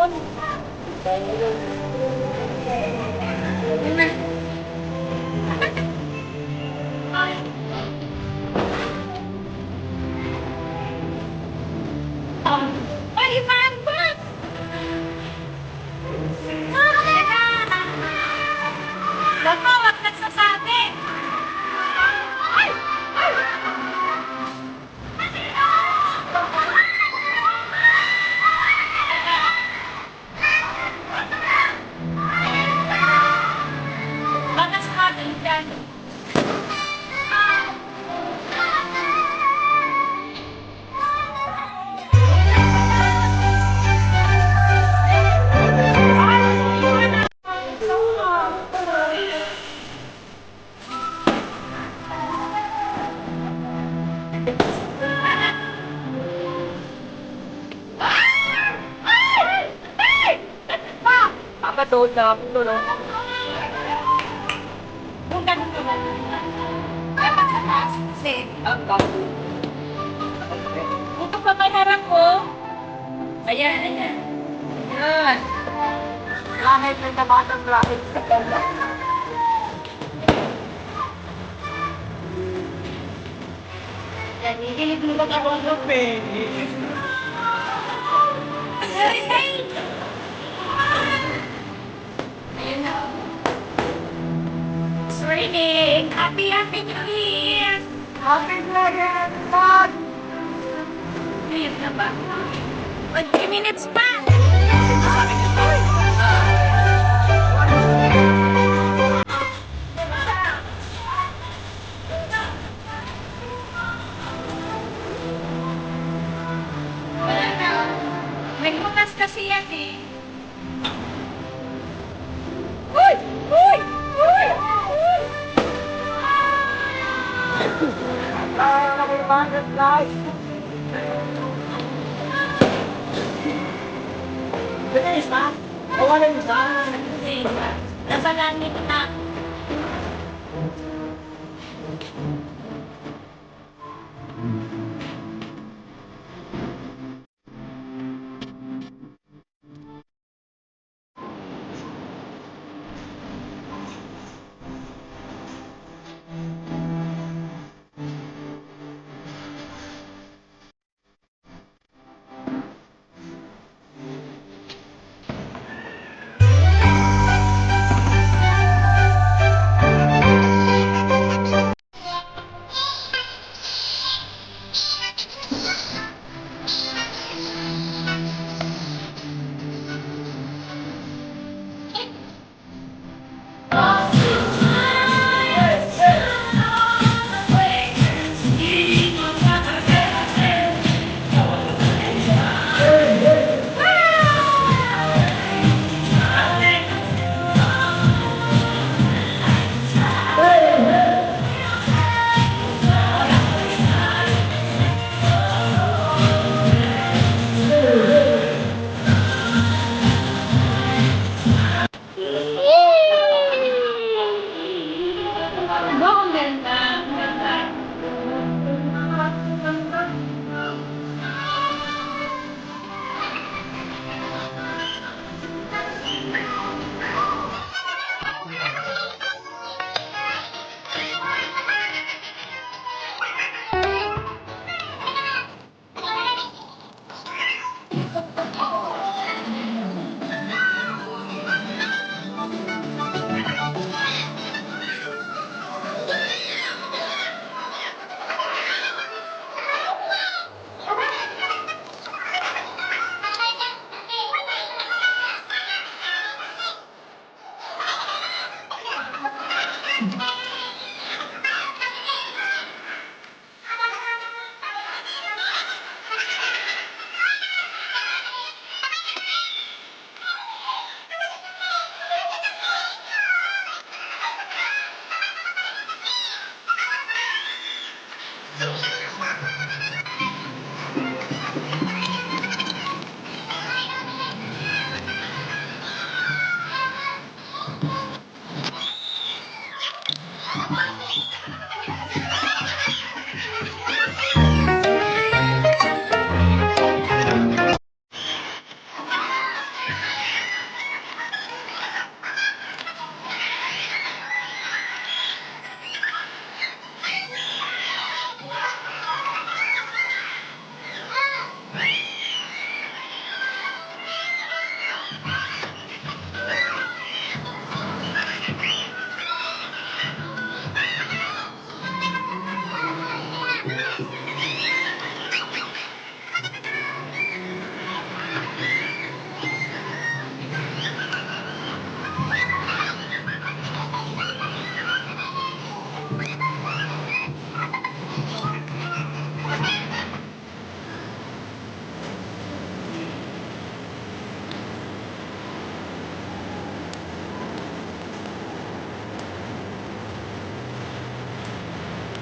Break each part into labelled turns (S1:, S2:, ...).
S1: Ay, Mamba! Naku, wag nagsasabi! Baka sa atin dyan. Nakatood na ako doon. Kung ganun naman. Dapat sa taas kasi. Ito pa may harap ko. Ayan, ayan. Ayan. Lahit ng tabatang lahit sa ganda. Yan, hihilig mo ba ako ng baby? Ayun na. Swirling! Happy New Year! Happy New Year! Ayun na ba? 20 minutes pa! May bukas kasi yan eh. Uy! Uy! Uy! Uy! Tayo na may bakit guys! Bilis ba? Wala yung saan. Nasa langit na.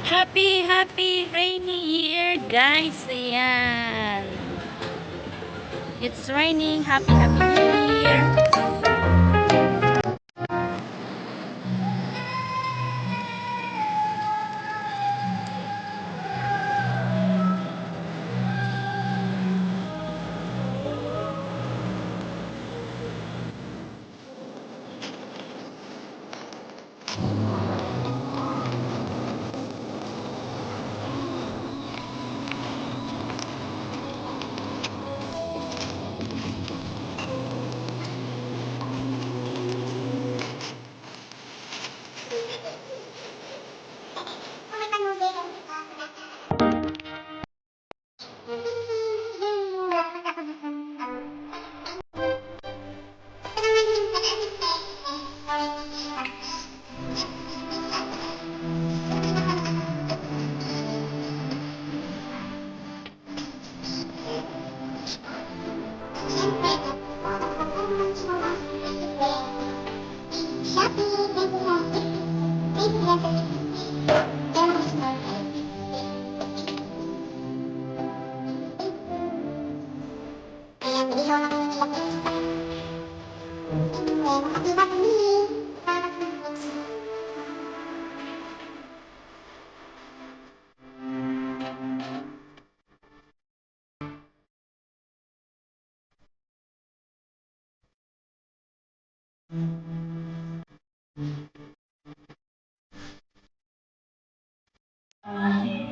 S1: Happy rainy year, guys. Ayan. It's raining. Happy New Year.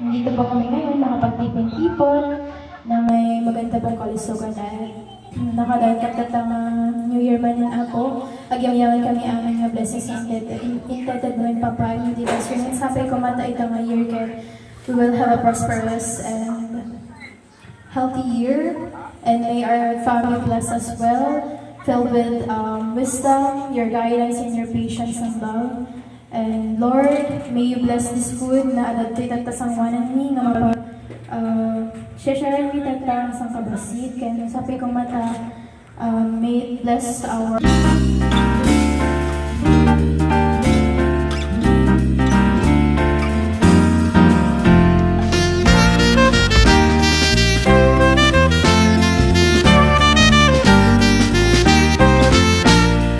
S2: Nandito po kami ngayon, nakapagtipon-tipon na may maganda pong kalusugan at nakadagkat ang New Year man din ako. Agyam-yaman kami aming nga blessings intended mo in Papa, hindi ba sir, sapay ko mata ito nga year kaya we will have a prosperous and healthy year and may our family bless us well, filled with wisdom, your guidance, and your patience and love. And Lord, may you bless this food na adapted at tasangwanan ni nga mapag share mi tatang sang kabasit kaya sabi ko mata may it bless our